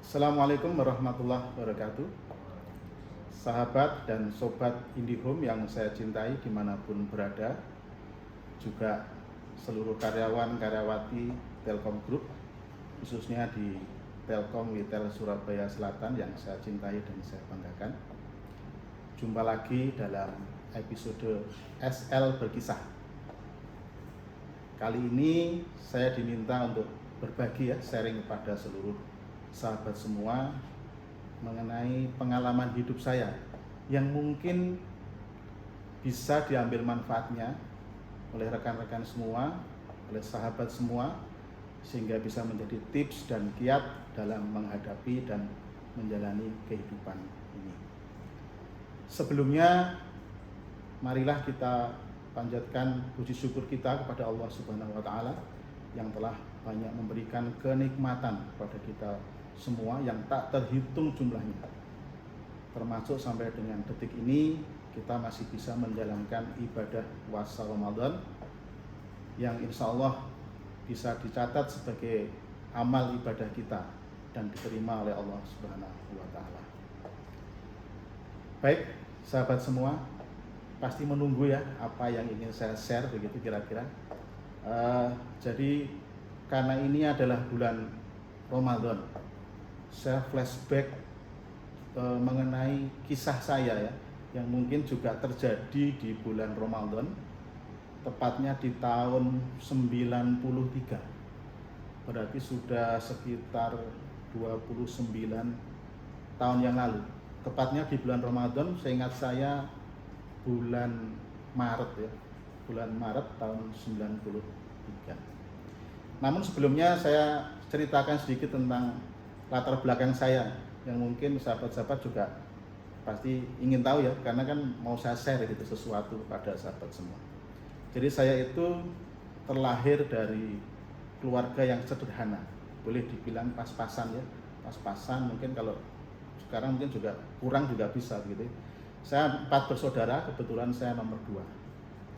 Assalamualaikum warahmatullahi wabarakatuh. Sahabat dan sobat IndiHome yang saya cintai dimanapun berada, juga seluruh karyawan-karyawati Telkom Group, khususnya di Telkom Retail Surabaya Selatan yang saya cintai dan saya banggakan. Jumpa lagi dalam episode SL Berkisah. Kali ini saya diminta untuk berbagi sharing kepada seluruh sahabat semua mengenai pengalaman hidup saya yang mungkin bisa diambil manfaatnya oleh rekan-rekan semua, oleh sahabat semua, sehingga bisa menjadi tips dan kiat dalam menghadapi dan menjalani kehidupan ini. Sebelumnya, marilah kita panjatkan puji syukur kita kepada Allah Subhanahu wa Ta'ala yang telah banyak memberikan kenikmatan kepada kita semua yang tak terhitung jumlahnya, termasuk sampai dengan detik ini kita masih bisa menjalankan ibadah puasa Ramadan yang insya Allah bisa dicatat sebagai amal ibadah kita dan diterima oleh Allah Subhanahu wa Ta'ala. Baik, sahabat semua, pasti menunggu ya apa yang ingin saya share begitu kira-kira. Jadi karena ini adalah bulan Ramadan, saya flashback mengenai kisah saya ya, yang mungkin juga terjadi di bulan Ramadan, tepatnya di tahun 93. Berarti sudah sekitar 29 tahun yang lalu. Tepatnya di bulan Ramadan, seingat saya bulan Maret ya, bulan Maret tahun 93. Namun sebelumnya saya ceritakan sedikit tentang latar belakang saya yang mungkin sahabat-sahabat juga pasti ingin tahu ya, karena kan mau saya share gitu sesuatu pada sahabat semua. Jadi saya itu terlahir dari keluarga yang sederhana, boleh dibilang pas-pasan ya, pas-pasan, mungkin kalau sekarang mungkin juga kurang juga bisa gitu. Saya 4 bersaudara, kebetulan saya nomor 2.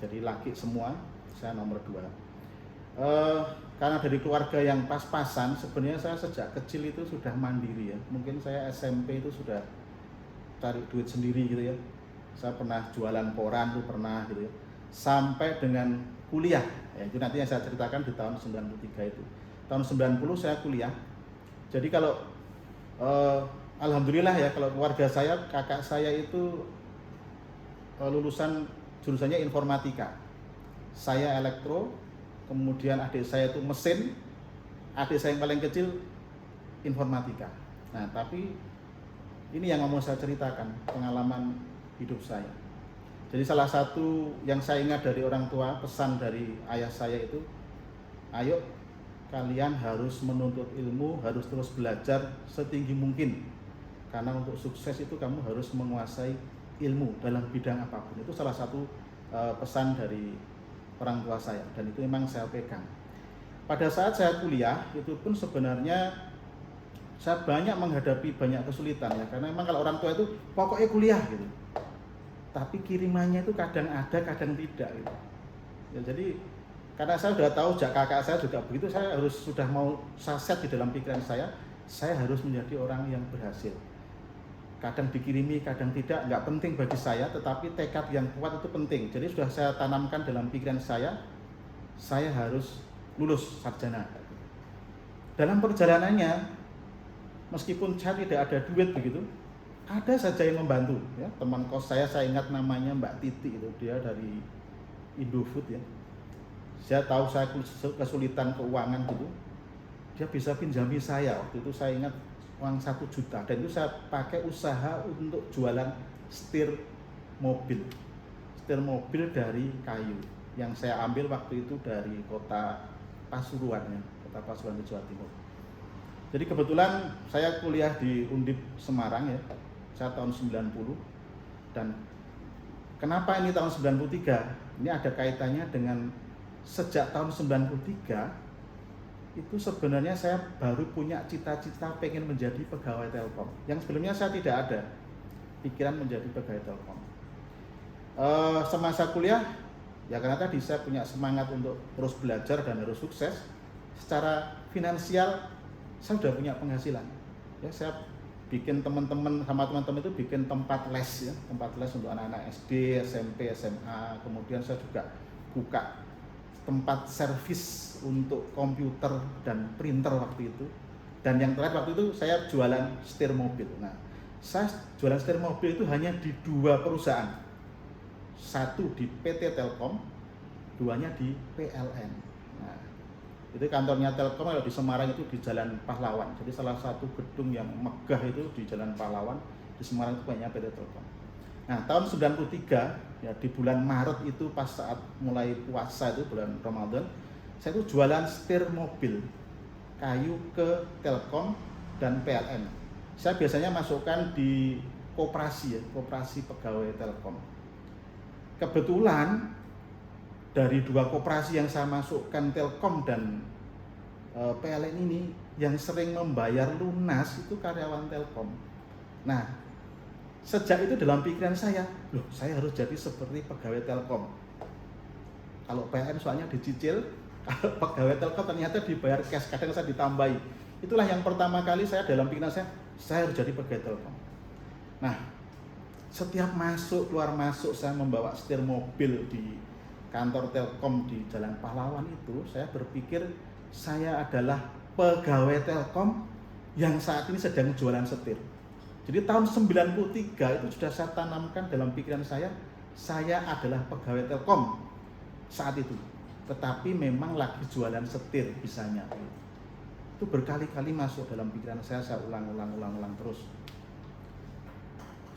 Jadi laki semua, saya nomor 2. Karena dari keluarga yang pas-pasan, sebenarnya saya sejak kecil itu sudah mandiri ya. Mungkin saya SMP itu sudah cari duit sendiri gitu ya. Saya pernah jualan koran tuh pernah gitu ya. Sampai dengan kuliah, ya, itu nanti yang saya ceritakan di tahun 93 itu. Tahun 90 saya kuliah. Jadi kalau alhamdulillah ya, kalau keluarga saya, kakak saya itu lulusan jurusannya informatika. Saya elektro, kemudian adik saya itu mesin, adik saya yang paling kecil informatika. Nah, tapi ini yang mau saya ceritakan, pengalaman hidup saya. Jadi salah satu yang saya ingat dari orang tua, pesan dari ayah saya itu, ayo kalian harus menuntut ilmu, harus terus belajar setinggi mungkin. Karena untuk sukses itu kamu harus menguasai ilmu dalam bidang apapun. Itu salah satu pesan dari orang tua saya, dan itu memang saya pegang. Pada saat saya kuliah itu pun sebenarnya saya banyak menghadapi banyak kesulitan ya, karena memang kalau orang tua itu pokoknya kuliah gitu, tapi kirimannya itu kadang ada kadang tidak gitu ya. Jadi karena saya sudah tahu, sejak kakak saya juga begitu, saya harus sudah mau saset di dalam pikiran saya harus menjadi orang yang berhasil. Kadang dikirimi, kadang tidak, nggak penting bagi saya, tetapi tekad yang kuat itu penting. Jadi sudah saya tanamkan dalam pikiran saya harus lulus sarjana. Dalam perjalanannya, meskipun saya tidak ada duit begitu, ada saja yang membantu. Ya, teman kos saya ingat namanya Mbak Titi, itu dia dari Indofood ya. Saya tahu saya kesulitan keuangan gitu, dia bisa pinjami saya. Waktu itu saya ingat uang 1 juta, dan itu saya pakai usaha untuk jualan setir mobil dari kayu yang saya ambil waktu itu dari kota Pasuruan ya, kota Pasuruan di Jawa Timur. Jadi kebetulan saya kuliah di Undip Semarang ya, saya tahun 90. Dan kenapa ini tahun 93? Ini ada kaitannya dengan sejak tahun 93 itu sebenarnya saya baru punya cita-cita pengen menjadi pegawai Telkom. Yang sebelumnya saya tidak ada pikiran menjadi pegawai Telkom. Semasa kuliah, ya karena tadi saya punya semangat untuk terus belajar dan harus sukses. Secara finansial saya sudah punya penghasilan. Ya, saya bikin teman-teman sama teman-teman itu bikin tempat les ya, tempat les untuk anak-anak SD, SMP, SMA. Kemudian saya juga buka tempat servis untuk komputer dan printer waktu itu. Dan yang terakhir waktu itu saya jualan setir mobil. Nah, saya jualan setir mobil itu hanya di 2 perusahaan. Satu di PT Telkom, 2-nya di PLN. Nah, itu kantornya Telkom kalau di Semarang itu di Jalan Pahlawan. Jadi salah satu gedung yang megah itu di Jalan Pahlawan, di Semarang itu banyak PT Telkom. Nah, tahun 93 ya, di bulan Maret itu pas saat mulai puasa itu bulan Ramadan, saya itu jualan setir mobil kayu ke Telkom dan PLN. Saya biasanya masukkan di koperasi ya, koperasi pegawai Telkom. Kebetulan dari 2 koperasi yang saya masukkan, Telkom dan PLN ini, yang sering membayar lunas itu karyawan Telkom. Nah, sejak itu dalam pikiran saya, loh saya harus jadi seperti pegawai Telkom. Kalau PLN soalnya dicicil, kalau pegawai Telkom ternyata dibayar cash, kadang saya ditambahi. Itulah yang pertama kali saya dalam pikiran saya harus jadi pegawai Telkom. Nah, setiap masuk keluar masuk saya membawa setir mobil di kantor Telkom di Jalan Pahlawan itu, saya berpikir saya adalah pegawai Telkom yang saat ini sedang jualan setir. Jadi tahun 93 itu sudah saya tanamkan dalam pikiran saya adalah pegawai Telkom saat itu. Tetapi memang lagi jualan setir bisanya. Itu berkali-kali masuk dalam pikiran saya ulang terus.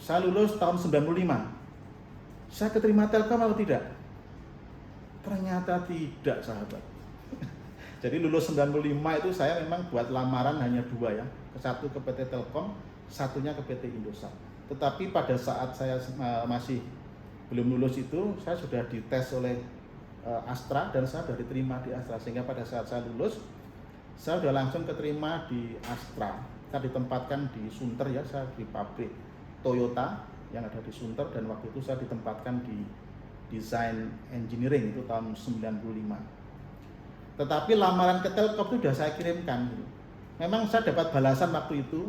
Saya lulus tahun 95. Saya keterima Telkom atau tidak? Ternyata tidak, sahabat. Jadi lulus 95 itu saya memang buat lamaran hanya 2 ya. Satu ke PT Telkom, satunya ke PT Indosat. Tetapi pada saat saya masih belum lulus itu, saya sudah dites oleh Astra dan saya sudah diterima di Astra. Sehingga pada saat saya lulus, saya sudah langsung keterima di Astra. Saya ditempatkan di Sunter ya, saya di pabrik Toyota yang ada di Sunter, dan waktu itu saya ditempatkan di Design Engineering itu tahun 95. Tetapi lamaran ke Telkom itu sudah saya kirimkan. Memang saya dapat balasan waktu itu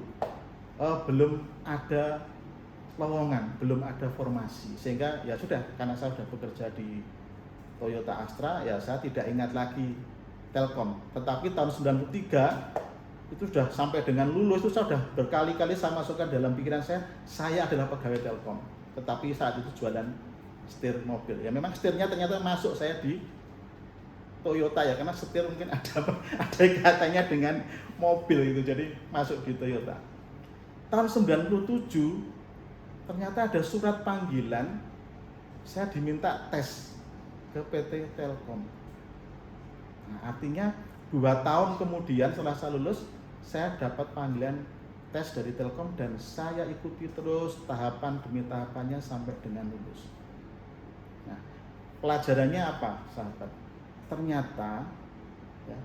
belum ada lowongan, belum ada formasi, sehingga ya sudah, karena saya sudah bekerja di Toyota Astra, ya saya tidak ingat lagi Telkom. Tetapi tahun 93 itu sudah sampai dengan lulus itu saya sudah berkali-kali saya masukkan dalam pikiran saya adalah pegawai Telkom. Tetapi saat itu jualan setir mobil. Ya memang setirnya ternyata masuk saya di Toyota ya, karena setir mungkin ada katanya dengan mobil itu, jadi masuk di Toyota. Tahun 97 ternyata ada surat panggilan, saya diminta tes ke PT Telkom. Nah, artinya 2 tahun kemudian setelah saya lulus, saya dapat panggilan tes dari Telkom dan saya ikuti terus tahapan demi tahapannya sampai dengan lulus. Nah, pelajarannya apa, sahabat? Ternyata ya,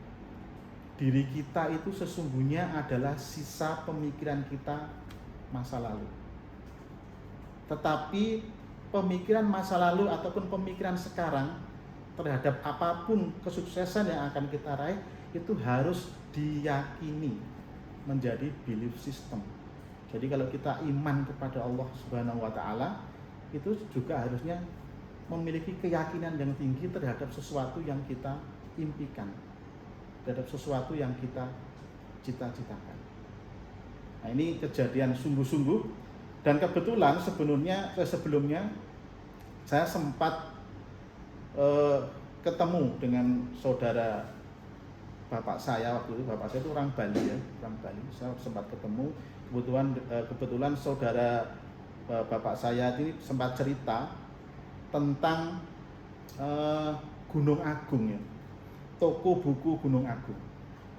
diri kita itu sesungguhnya adalah sisa pemikiran kita masa lalu. Tetapi pemikiran masa lalu ataupun pemikiran sekarang terhadap apapun kesuksesan yang akan kita raih itu harus diyakini menjadi belief system. Jadi kalau kita iman kepada Allah Subhanahu wa taala, itu juga harusnya memiliki keyakinan yang tinggi terhadap sesuatu yang kita impikan, terhadap sesuatu yang kita cita-citakan. Nah, ini kejadian sungguh-sungguh, dan kebetulan sebelumnya saya sempat ketemu dengan saudara bapak saya waktu itu. Bapak saya itu orang Bali ya, orang Bali. Saya sempat ketemu, kebetulan saudara bapak saya ini sempat cerita tentang Gunung Agung ya, toko buku Gunung Agung.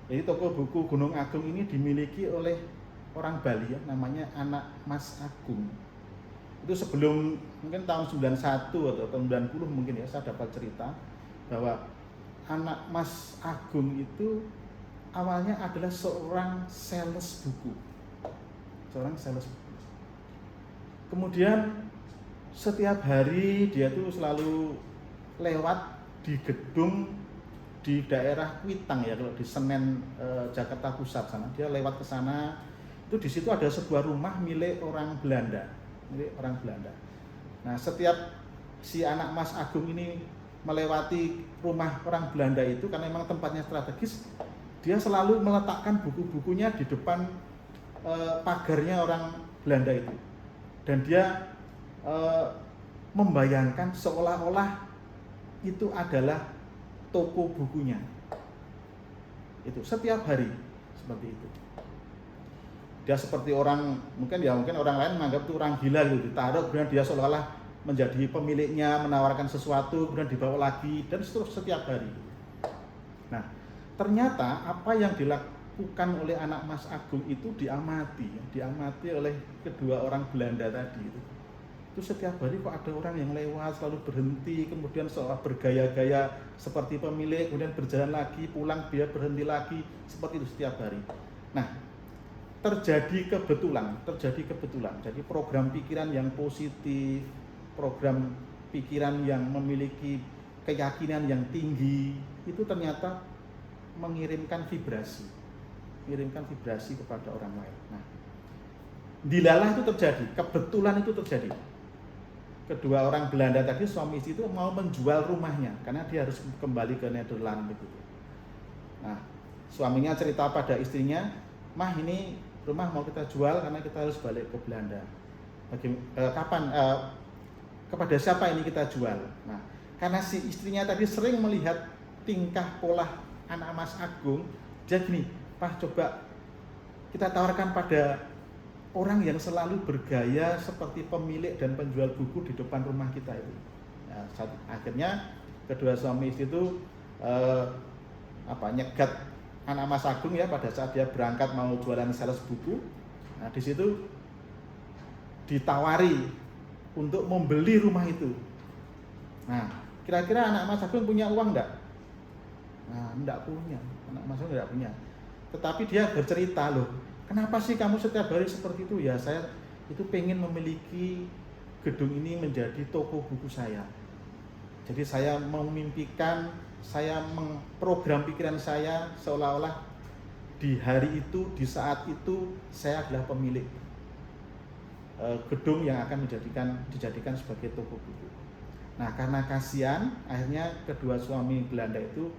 Jadi toko buku Gunung Agung ini dimiliki oleh orang Bali ya, namanya anak Mas Agung. Itu sebelum mungkin tahun 91 atau tahun 90 mungkin ya, saya dapat cerita bahwa anak Mas Agung itu awalnya adalah seorang sales buku. Kemudian setiap hari dia tuh selalu lewat di gedung di daerah Kuitang ya, kalau di Senen Jakarta Pusat sana. Dia lewat ke sana, Itu di situ ada sebuah rumah milik orang Belanda, Nah, setiap si anak Mas Agung ini melewati rumah orang Belanda itu, karena memang tempatnya strategis, dia selalu meletakkan buku-bukunya di depan pagarnya orang Belanda itu, dan dia membayangkan seolah-olah itu adalah toko bukunya. Itu setiap hari seperti itu. Dia seperti orang, mungkin orang lain menganggap itu orang gila gitu, ditaruh kemudian dia seolah-olah menjadi pemiliknya, menawarkan sesuatu kemudian dibawa lagi, dan seterusnya setiap hari. Nah, ternyata apa yang dilakukan oleh anak Mas Agung itu diamati oleh kedua orang Belanda tadi itu. Itu setiap hari kok ada orang yang lewat selalu berhenti, kemudian seolah bergaya-gaya seperti pemilik, kemudian berjalan lagi, pulang dia berhenti lagi, seperti itu setiap hari. Nah, terjadi kebetulan. Jadi program pikiran yang positif, program pikiran yang memiliki keyakinan yang tinggi, itu ternyata mengirimkan vibrasi kepada orang lain. Nah, dilalah itu terjadi, kebetulan itu terjadi. Kedua orang Belanda tadi, suami istri itu mau menjual rumahnya karena dia harus kembali ke Nederland begitu. Nah, suaminya cerita pada istrinya, "Mah, ini rumah mau kita jual karena kita harus balik ke Belanda. Kapan? Kepada siapa ini kita jual?" Nah, karena si istrinya tadi sering melihat tingkah pola anak Mas Agung, dia gini, "Pak, coba kita tawarkan pada orang yang selalu bergaya seperti pemilik dan penjual buku di depan rumah kita itu." Nah, akhirnya kedua suami istri itu nyegat anak Mas Agung ya pada saat dia berangkat mau jualan sales buku. Nah, di situ ditawari untuk membeli rumah itu. Nah, kira-kira anak Mas Agung punya uang enggak? Nah, enggak punya. Anak Mas Agung enggak punya. Tetapi dia bercerita, "Loh, kenapa sih kamu setiap hari seperti itu?" "Ya, saya itu pengen memiliki gedung ini menjadi toko buku saya. Jadi saya memimpikan, saya memprogram pikiran saya seolah-olah di hari itu, di saat itu saya adalah pemilik gedung yang akan dijadikan sebagai toko buku." Nah, karena kasihan, akhirnya kedua suami Belanda itu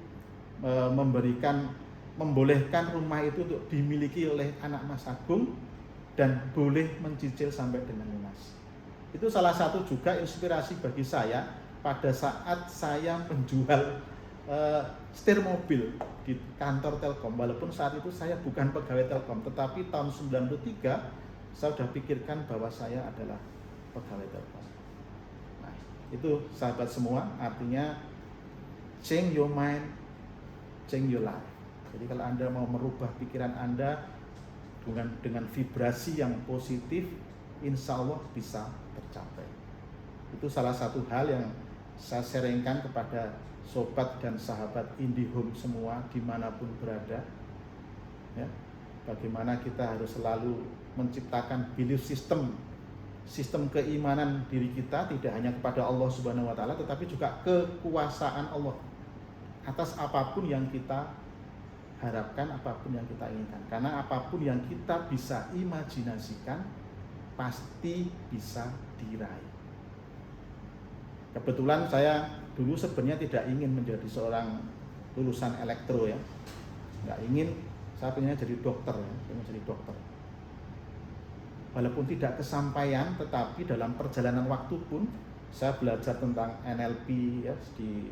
membolehkan rumah itu untuk dimiliki oleh anak Mas Agung dan boleh mencicil sampai dengan lunas. Itu salah satu juga inspirasi bagi saya pada saat saya menjual setir mobil di kantor Telkom. Walaupun saat itu saya bukan pegawai Telkom, tetapi tahun 93 saya sudah pikirkan bahwa saya adalah pegawai Telkom. Nah, itu sahabat semua, artinya change your mind, change your life. Jadi kalau Anda mau merubah pikiran Anda dengan vibrasi yang positif, insya Allah bisa tercapai. Itu salah satu hal yang saya sharingkan kepada sobat dan sahabat IndiHome semua dimanapun berada. Ya, bagaimana kita harus selalu menciptakan belief system keimanan diri kita, tidak hanya kepada Allah Subhanahu wa Ta'ala, tetapi juga kekuasaan Allah atas apapun yang kita harapkan, apapun yang kita inginkan. Karena apapun yang kita bisa imajinasikan pasti bisa diraih. Kebetulan saya dulu sebenarnya tidak ingin menjadi seorang lulusan elektro ya, nggak ingin. Saya pengennya jadi dokter ya, pengen jadi dokter. Walaupun tidak kesampaian, tetapi dalam perjalanan waktu pun saya belajar tentang NLP ya, di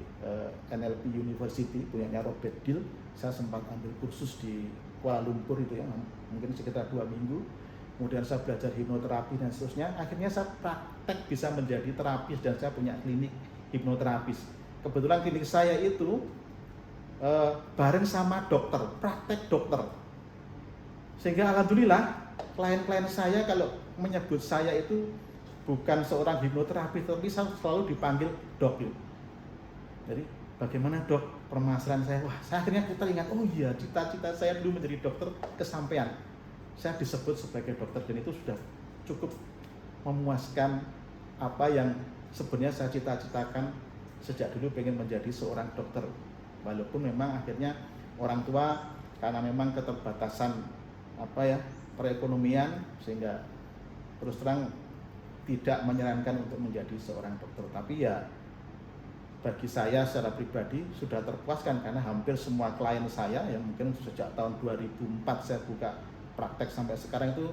NLP University punyanya Robert Dill. Saya sempat ambil kursus di Kuala Lumpur itu ya, mungkin sekitar 2 minggu. Kemudian saya belajar hipnoterapi dan seterusnya. Akhirnya saya praktek bisa menjadi terapis dan saya punya klinik hipnoterapis. Kebetulan klinik saya itu bareng sama dokter, praktek dokter. Sehingga alhamdulillah klien-klien saya kalau menyebut saya itu bukan seorang hipnoterapi, tapi saya selalu dipanggil dok. Jadi bagaimana dok permasalahan saya? Wah, saya akhirnya teringat, oh iya, cita-cita saya dulu menjadi dokter kesampaian. Saya disebut sebagai dokter dan itu sudah cukup memuaskan apa yang sebenarnya saya cita-citakan sejak dulu, pengen menjadi seorang dokter. Walaupun memang akhirnya orang tua karena memang keterbatasan perekonomian, sehingga terus terang tidak menyarankan untuk menjadi seorang dokter. Tapi ya bagi saya secara pribadi sudah terpuaskan, karena hampir semua klien saya yang mungkin sejak tahun 2004 saya buka praktek sampai sekarang itu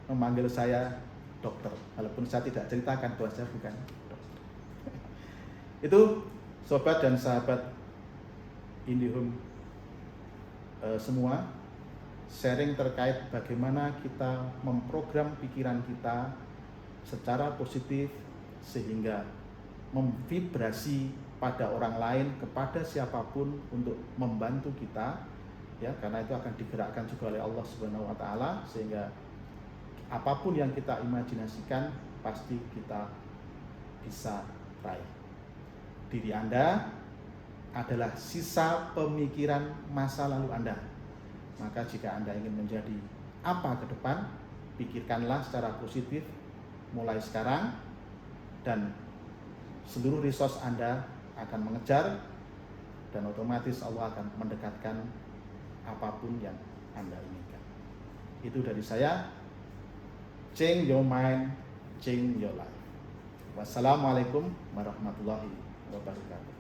memanggil saya dokter, walaupun saya tidak ceritakan bahwa saya bukan dokter. Itu sobat dan sahabat IndiHome semua, sharing terkait bagaimana kita memprogram pikiran kita secara positif sehingga memvibrasi pada orang lain, kepada siapapun untuk membantu kita, ya, karena itu akan digerakkan juga oleh Allah Subhanahu wa taala, sehingga apapun yang kita imajinasikan pasti kita bisa raih. Diri Anda adalah sisa pemikiran masa lalu Anda. Maka jika Anda ingin menjadi apa ke depan, pikirkanlah secara positif mulai sekarang, dan seluruh resource Anda akan mengejar, dan otomatis Allah akan mendekatkan apapun yang Anda inginkan. Itu dari saya. Change your mind, change your life. Wassalamualaikum warahmatullahi wabarakatuh.